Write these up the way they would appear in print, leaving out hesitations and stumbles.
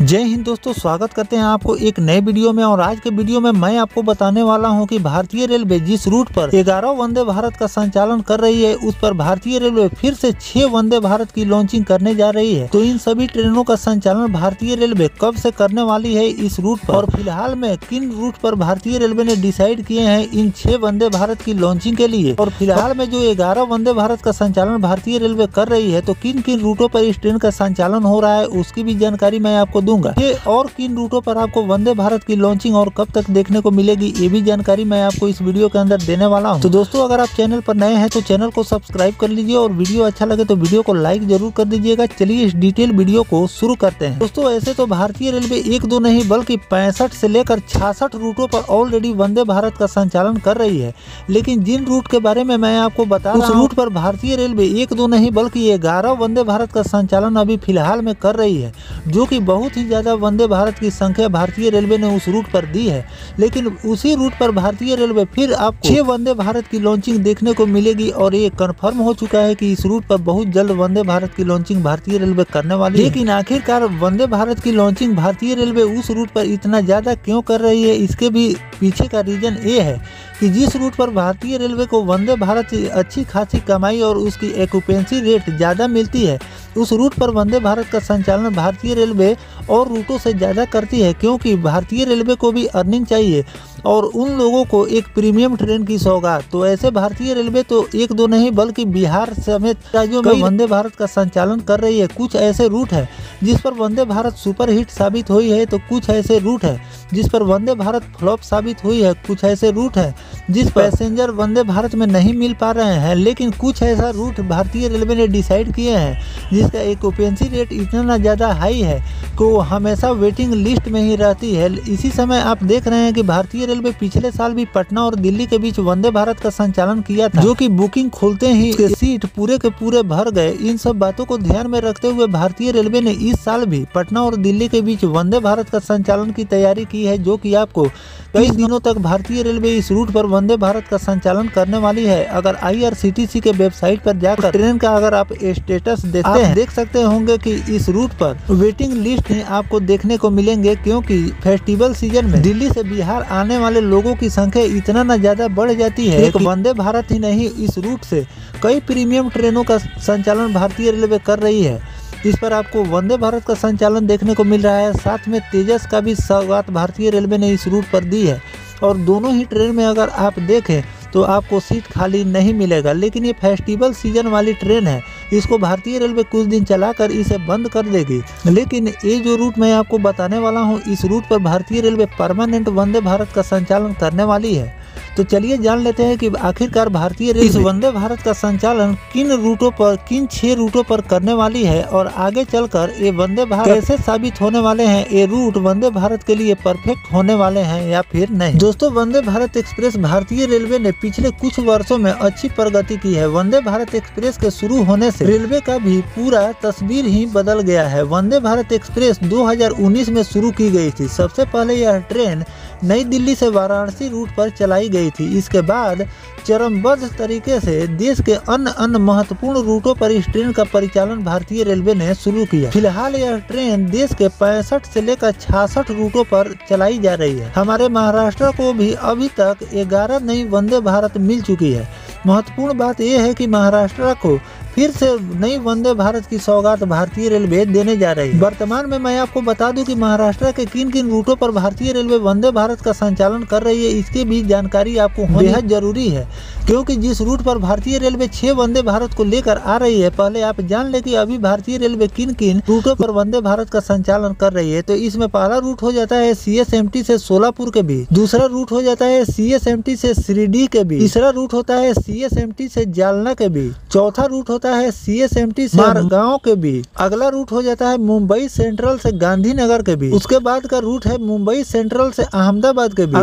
जय हिंद दोस्तों, स्वागत करते हैं आपको एक नए वीडियो में। और आज के वीडियो में मैं आपको बताने वाला हूं कि भारतीय रेलवे जिस रूट पर 11 वंदे भारत का संचालन कर रही है, उस पर भारतीय रेलवे फिर से 6 वंदे भारत की लॉन्चिंग करने जा रही है। तो इन सभी ट्रेनों का संचालन भारतीय रेलवे कब से करने वाली है इस रूट पर, और फिलहाल में किन रूट पर भारतीय रेलवे ने डिसाइड किए हैं इन 6 वंदे भारत की लॉन्चिंग के लिए, और फिलहाल में जो 11 वंदे भारत का संचालन भारतीय रेलवे कर रही है, तो किन किन रूटों पर इस ट्रेन का संचालन हो रहा है उसकी भी जानकारी मैं आपको दूंगा। ये और किन रूटों पर आपको वंदे भारत की लॉन्चिंग और कब तक देखने को मिलेगी, ये भी जानकारी मैं आपको इस वीडियो के अंदर देने वाला हूं। तो दोस्तों, अगर आप चैनल पर नए हैं तो चैनल को सब्सक्राइब कर लीजिए, और वीडियो अच्छा लगे तो वीडियो को लाइक जरूर कर दीजिएगा। चलिए इस डिटेल वीडियो को शुरू करते हैं। दोस्तों, ऐसे तो भारतीय रेलवे 1-2 नहीं बल्कि 65 से लेकर 66 रूटों पर ऑलरेडी वंदे भारत का संचालन कर रही है। लेकिन जिन रूट के बारे में मैं आपको बता रहा हूं, उस रूट पर भारतीय रेलवे 1-2 नहीं बल्कि 11 वंदे भारत का संचालन अभी फिलहाल में कर रही है, जो कि बहुत ही ज्यादा वंदे भारत की संख्या भारतीय रेलवे ने उस रूट पर दी है। लेकिन उसी रूट पर भारतीय रेलवे फिर आपको 6 वंदे भारत की लॉन्चिंग देखने को मिलेगी, और ये कंफर्म हो चुका है कि इस रूट पर बहुत जल्द वंदे भारत की लॉन्चिंग भारतीय रेलवे करने वाली है। लेकिन आखिरकार वंदे भारत की लॉन्चिंग भारतीय रेलवे उस रूट पर इतना ज्यादा क्यों कर रही है, इसके भी पीछे का रीजन ये है कि जिस रूट पर भारतीय रेलवे को वंदे भारत से अच्छी खासी कमाई और उसकी ऑक्यूपेंसी रेट ज़्यादा मिलती है, उस रूट पर वंदे भारत का संचालन भारतीय रेलवे और रूटों से ज़्यादा करती है, क्योंकि भारतीय रेलवे को भी अर्निंग चाहिए और उन लोगों को एक प्रीमियम ट्रेन की सौगात। तो ऐसे भारतीय रेलवे तो 1-2 नहीं बल्कि बिहार समेत राज्यों में वंदे भारत का संचालन कर रही है। कुछ ऐसे रूट है जिस पर वंदे भारत सुपर हिट साबित हुई है, तो कुछ ऐसे रूट है जिस पर वंदे भारत फ्लॉप साबित हुई है। कुछ ऐसे रूट है जिस पैसेंजर वंदे भारत में नहीं मिल पा रहे हैं, लेकिन कुछ ऐसा रूट भारतीय रेलवे ने डिसाइड किए हैं जिसका ऑक्यूपेंसी रेट इतना ज़्यादा हाई है कि वो हमेशा वेटिंग लिस्ट में ही रहती है। इसी समय आप देख रहे हैं कि भारतीय रेलवे पिछले साल भी पटना और दिल्ली के बीच वंदे भारत का संचालन किया था, जो कि बुकिंग खुलते ही सीट पूरे के पूरे भर गए। इन सब बातों को ध्यान में रखते हुए भारतीय रेलवे ने इस साल भी पटना और दिल्ली के बीच वंदे भारत का संचालन की तैयारी की है, जो कि आपको कई दिनों तक भारतीय रेलवे इस रूट पर वंदे भारत का संचालन करने वाली है। अगर IRCTC के वेबसाइट पर जाकर ट्रेन का अगर आप स्टेटस देखते हैं, देख सकते होंगे कि इस रूट पर वेटिंग लिस्ट ही आपको देखने को मिलेंगे, क्योंकि फेस्टिवल सीजन में दिल्ली से बिहार आने वाले लोगों की संख्या इतना न ज्यादा बढ़ जाती है कि वंदे भारत ही नहीं, इस रूट से कई प्रीमियम ट्रेनों का संचालन भारतीय रेलवे कर रही है। इस पर आपको वंदे भारत का संचालन देखने को मिल रहा है। साथ में तेजस का भी सौगात भारतीय रेलवे ने इस रूट पर दी है, और दोनों ही ट्रेन में अगर आप देखें तो आपको सीट खाली नहीं मिलेगा। लेकिन ये फेस्टिवल सीजन वाली ट्रेन है, इसको भारतीय रेलवे कुछ दिन चलाकर इसे बंद कर देगी। लेकिन ये जो रूट मैं आपको बताने वाला हूँ, इस रूट पर भारतीय रेलवे परमानेंट वंदे भारत का संचालन करने वाली है। तो चलिए जान लेते हैं कि आखिरकार भारतीय रेलवे इस वंदे भारत का संचालन किन रूटों पर, किन 6 रूटों पर करने वाली है, और आगे चलकर ये वंदे भारत कैसे साबित होने वाले हैं, ये रूट वंदे भारत के लिए परफेक्ट होने वाले हैं या फिर नहीं। दोस्तों, वंदे भारत एक्सप्रेस भारतीय रेलवे ने पिछले कुछ वर्षों में अच्छी प्रगति की है। वंदे भारत एक्सप्रेस के शुरू होने से रेलवे का भी पूरा तस्वीर ही बदल गया है। वंदे भारत एक्सप्रेस 2019 में शुरू की गई थी। सबसे पहले यह ट्रेन नई दिल्ली से वाराणसी रूट पर चलाई गई थी। इसके बाद चरणबद्ध तरीके से देश के अन्य महत्वपूर्ण रूटों पर इस ट्रेन का परिचालन भारतीय रेलवे ने शुरू किया। फिलहाल यह ट्रेन देश के 65 से लेकर 66 रूटों पर चलाई जा रही है। हमारे महाराष्ट्र को भी अभी तक 11 नई वंदे भारत मिल चुकी है। महत्वपूर्ण बात यह है कि महाराष्ट्र को फिर से नई वंदे भारत की सौगात भारतीय रेलवे देने जा रही है। वर्तमान में मैं आपको बता दूं कि महाराष्ट्र के किन किन रूटों पर भारतीय रेलवे वंदे भारत का संचालन कर रही है, इसकी भी जानकारी आपको बेहद जरूरी है, क्योंकि जिस रूट पर भारतीय रेलवे 6 वंदे भारत को लेकर आ रही है, पहले आप जान ले कि अभी भारतीय रेलवे किन किन रूटों पर वंदे भारत का संचालन कर रही है। तो इसमें पहला रूट हो जाता है CSMT से सोलापुर के बीच, दूसरा रूट हो जाता है CSMT से शिरडी के बीच, तीसरा रूट होता है CSMT से जालना के बीच, चौथा रूट होता है CSMT से मारगांव के बीच, अगला रूट हो जाता है मुंबई सेंट्रल से गांधीनगर के बीच, उसके बाद का रूट है मुंबई सेंट्रल से अहमदाबाद के बीच,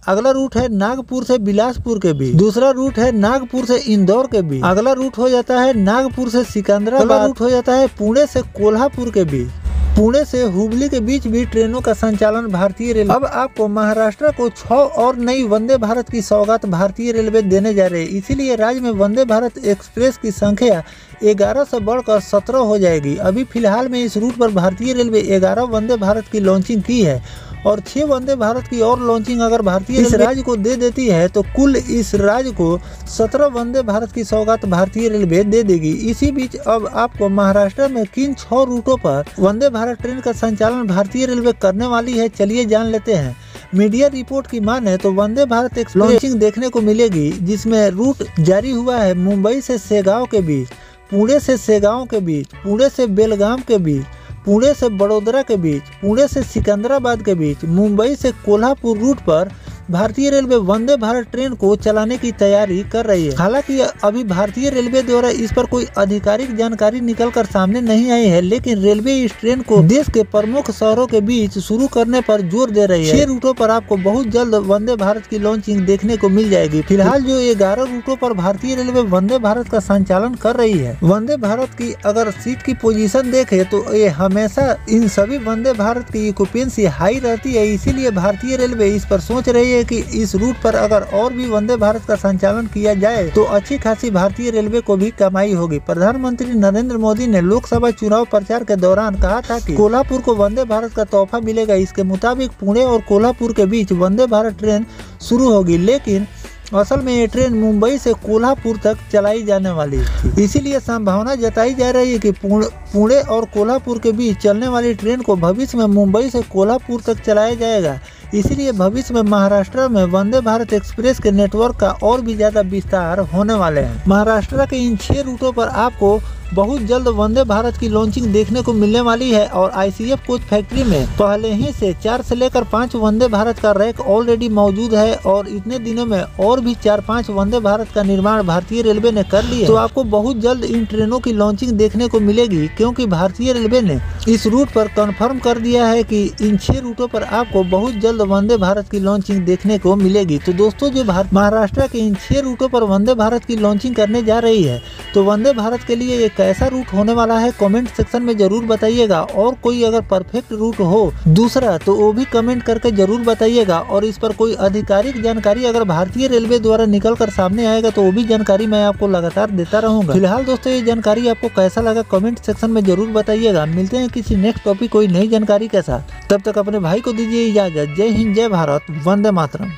अगला रूट है नागपुर से बिलासपुर के बीच, दूसरा रूट है नागपुर से इंदौर के बीच, अगला रूट हो जाता है नागपुर से सिकंदराबाद, अगला रूट हो जाता है पुणे से कोल्हापुर के बीच। पुणे से हुबली के बीच भी ट्रेनों का संचालन भारतीय रेलवे। अब आपको महाराष्ट्र को 6 और नई वंदे भारत की सौगात भारतीय रेलवे देने जा रही है। इसीलिए राज्य में वंदे भारत एक्सप्रेस की संख्या 11 से बढ़कर 17 हो जाएगी। अभी फिलहाल में इस रूट पर भारतीय रेलवे 11 वंदे भारत की लॉन्चिंग की है और 6 वंदे भारत की और लॉन्चिंग अगर भारतीय इस राज्य को दे देती है तो कुल इस राज्य को 17 वंदे भारत की सौगात भारतीय रेलवे दे देगी। इसी बीच अब आपको महाराष्ट्र में किन 6 रूटों पर वंदे भारत ट्रेन का संचालन भारतीय रेलवे करने वाली है, चलिए जान लेते हैं। मीडिया रिपोर्ट की माने तो वंदे भारत एक्सप्रेस लॉन्चिंग देखने को मिलेगी, जिसमें रूट जारी हुआ है मुंबई से शेगांव के बीच, पुणे से शेगांव के बीच, पुणे से बेलगाम के बीच, पुणे से बड़ोदरा के बीच, पुणे से सिकंदराबाद के बीच, मुंबई से कोल्हापुर रूट पर भारतीय रेलवे वंदे भारत ट्रेन को चलाने की तैयारी कर रही है। हालांकि अभी भारतीय रेलवे द्वारा इस पर कोई आधिकारिक जानकारी निकलकर सामने नहीं आई है, लेकिन रेलवे इस ट्रेन को देश के प्रमुख शहरों के बीच शुरू करने पर जोर दे रही है। 6 रूटों पर आपको बहुत जल्द वंदे भारत की लॉन्चिंग देखने को मिल जाएगी। फिलहाल जो 11 रूटों पर भारतीय रेलवे वंदे भारत का संचालन कर रही है। वंदे भारत की अगर सीट की पोजीशन देखे तो ये हमेशा इन सभी वंदे भारत की ऑक्यूपेंसी हाई रहती है। इसीलिए भारतीय रेलवे इस पर सोच रही है कि इस रूट पर अगर और भी वंदे भारत का संचालन किया जाए तो अच्छी खासी भारतीय रेलवे को भी कमाई होगी। प्रधानमंत्री नरेंद्र मोदी ने लोकसभा चुनाव प्रचार के दौरान कहा था कि कोल्हापुर को वंदे भारत का तोहफा मिलेगा। इसके मुताबिक पुणे और कोल्हापुर के बीच वंदे भारत ट्रेन शुरू होगी, लेकिन असल में ये ट्रेन मुंबई से कोल्हापुर तक चलाई जाने वाली थी। इसीलिए संभावना जताई जा रही है कि पुणे और कोल्हापुर के बीच चलने वाली ट्रेन को भविष्य में मुंबई से कोल्हापुर तक चलाया जाएगा। इसीलिए भविष्य में महाराष्ट्र में वंदे भारत एक्सप्रेस के नेटवर्क का और भी ज्यादा विस्तार होने वाले हैं। महाराष्ट्र के इन 6 रूटों पर आपको बहुत जल्द वंदे भारत की लॉन्चिंग देखने को मिलने वाली है और आईसीएफ कोच फैक्ट्री में पहले ही से 4 से लेकर 5 वंदे भारत का रैक ऑलरेडी मौजूद है और इतने दिनों में और भी 4-5 वंदे भारत का निर्माण भारतीय रेलवे ने कर लिया है। तो आपको बहुत जल्द इन ट्रेनों की लॉन्चिंग देखने को मिलेगी, क्योंकि भारतीय रेलवे ने इस रूट पर कन्फर्म कर दिया है कि इन 6 रूटों पर आपको बहुत जल्द वंदे भारत की लॉन्चिंग देखने को मिलेगी। तो दोस्तों, जो महाराष्ट्र के इन 6 रूटों पर वंदे भारत की लॉन्चिंग करने जा रही है, तो वंदे भारत के लिए एक कैसा रूट होने वाला है कमेंट सेक्शन में जरूर बताइएगा। और कोई अगर परफेक्ट रूट हो दूसरा तो वो भी कमेंट करके जरूर बताइएगा। और इस पर कोई आधिकारिक जानकारी अगर भारतीय रेलवे द्वारा निकल कर सामने आएगा तो वो भी जानकारी मैं आपको लगातार देता रहूंगा। फिलहाल दोस्तों, ये जानकारी आपको कैसा लगा कमेंट सेक्शन में जरूर बताइएगा। मिलते हैं किसी नेक्स्ट टॉपिक कोई नई जानकारी के साथ, तब तक अपने भाई को दीजिए इजाजत। जय हिंद, जय भारत, वंदे मातरम।